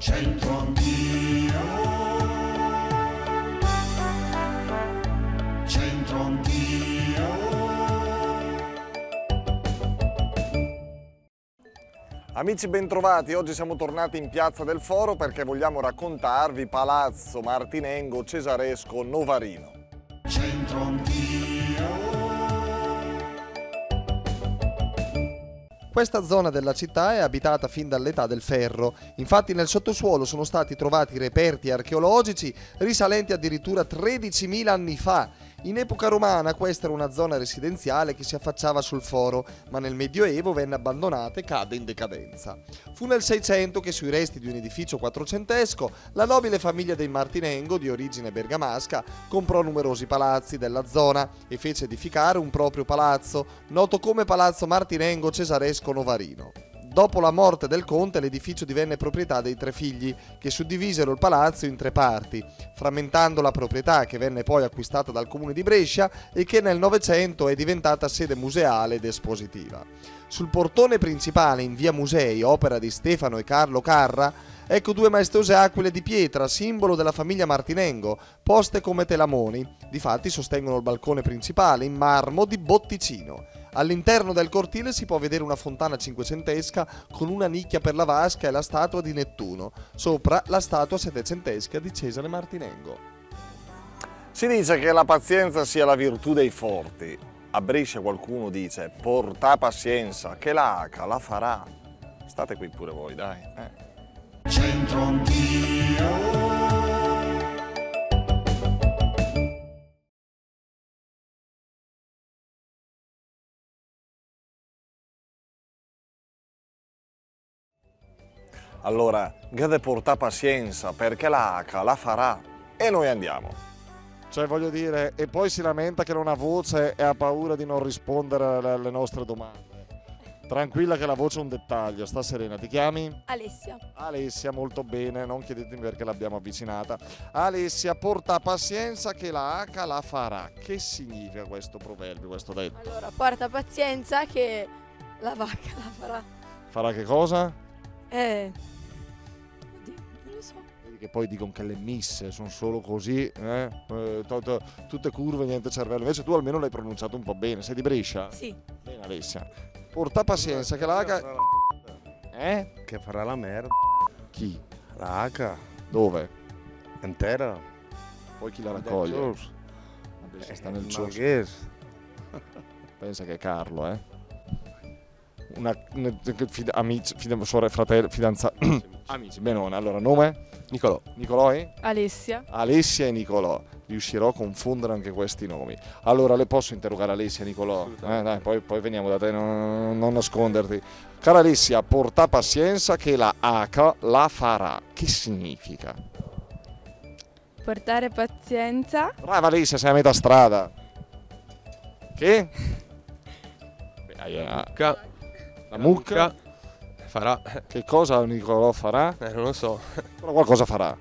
Centro Anch'io, Centro Anch'io. Amici bentrovati, oggi siamo tornati in Piazza del Foro perché vogliamo raccontarvi Palazzo Martinengo Cesaresco Novarino. Centro Anch'io. Questa zona della città è abitata fin dall'età del ferro, infatti nel sottosuolo sono stati trovati reperti archeologici risalenti addirittura 13.000 anni fa. In epoca romana questa era una zona residenziale che si affacciava sul foro, ma nel Medioevo venne abbandonata e cadde in decadenza. Fu nel 600 che sui resti di un edificio quattrocentesco la nobile famiglia dei Martinengo, di origine bergamasca, comprò numerosi palazzi della zona e fece edificare un proprio palazzo, noto come Palazzo Martinengo Cesaresco Novarino. Dopo la morte del conte l'edificio divenne proprietà dei tre figli, che suddivisero il palazzo in tre parti, frammentando la proprietà che venne poi acquistata dal comune di Brescia e che nel Novecento è diventata sede museale ed espositiva. Sul portone principale in via Musei, opera di Stefano e Carlo Carra, ecco due maestose aquile di pietra, simbolo della famiglia Martinengo, poste come telamoni. Difatti sostengono il balcone principale in marmo di Botticino. All'interno del cortile si può vedere una fontana cinquecentesca con una nicchia per la vasca e la statua di Nettuno, sopra la statua settecentesca di Cesare Martinengo. Si dice che la pazienza sia la virtù dei forti. A Brescia qualcuno dice porta pazienza, che la H la farà. State qui pure voi, dai. Centro Anch'io. Allora, deve portare pazienza perché la H la farà. E noi andiamo. Cioè voglio dire, e poi si lamenta che non ha voce e ha paura di non rispondere alle nostre domande. Tranquilla che la voce è un dettaglio, sta serena. Ti chiami? Alessia. Alessia, molto bene, non chiedetemi perché l'abbiamo avvicinata. Alessia, porta pazienza che la H la farà. Che significa questo proverbio, questo detto? Allora, porta pazienza che la vacca la farà. Farà che cosa? Oddio, non lo so. Vedi che poi dicono che le misse sono solo così, tutte curve, niente cervello. Invece tu almeno l'hai pronunciato un po' bene. Sei di Brescia? Sì. Bene Alessia. Porta pazienza che la H... Che farà la merda. Chi? La H Dove? intera. Poi chi la raccoglie? Adesso Sta nel cios. Marghese. Pensa che è Carlo, Amici, fratelli, fidanzati. Amici, benone. Allora, nome? Nicolò. Nicolò? Alessia. Alessia e Nicolò. Riuscirò a confondere anche questi nomi. Allora, le posso interrogare Alessia e Nicolò? Dai, poi veniamo da te, non nasconderti. Cara Alessia, porta pazienza che la H la farà. Che significa? Portare pazienza. Brava Alessia, sei a metà strada. Che? La mucca farà. Che cosa Nicolò farà? Non lo so. Però qualcosa farà.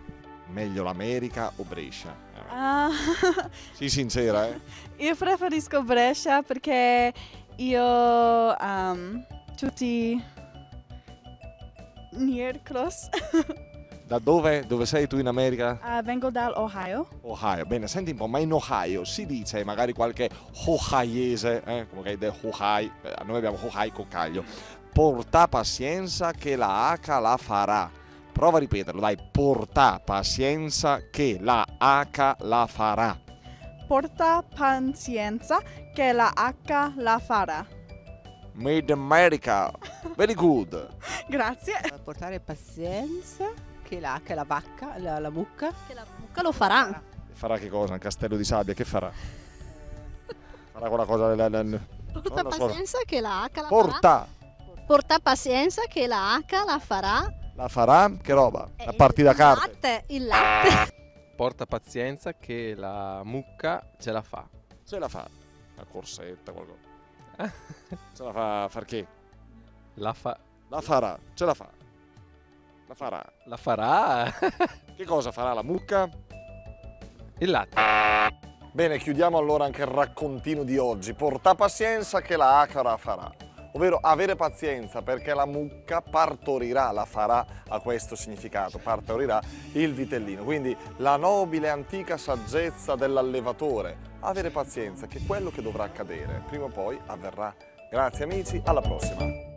Meglio l'America o Brescia? Sii sincera, Io preferisco Brescia perché io tutti Niercross. Da dove? Dove sei tu in America? Vengo dall'Ohio. Ohio. Bene, senti un po', ma in Ohio si dice magari qualche ohaiese, come che è de Ohio, noi abbiamo Ohio Coccaglio. Porta pazienza che la H la farà. Prova a ripeterlo, dai, porta pazienza che la H la farà. Porta pazienza che la H la farà. Made America. Very good. Grazie. Portare pazienza che la H, la vacca, la mucca. Che la mucca lo farà. Farà che cosa? Un castello di sabbia, che farà? Farà quella cosa Porta non so. pazienza che la H la farà. Porta. Porta pazienza che la H la farà. La farà? Che roba? A partire da carte. Il latte. Porta pazienza che la mucca ce la fa. Ce la fa. Una corsetta, qualcosa. Ce la fa far che? La farà. Ce la fa. La farà. La farà. Che cosa farà la mucca? Il latte. Bene, chiudiamo allora anche il raccontino di oggi. Porta pazienza che la H la farà. ovvero avere pazienza perché la mucca partorirà, la farà, a questo significato, partorirà il vitellino. Quindi la nobile antica saggezza dell'allevatore, avere pazienza che quello che dovrà accadere prima o poi avverrà. Grazie amici, alla prossima!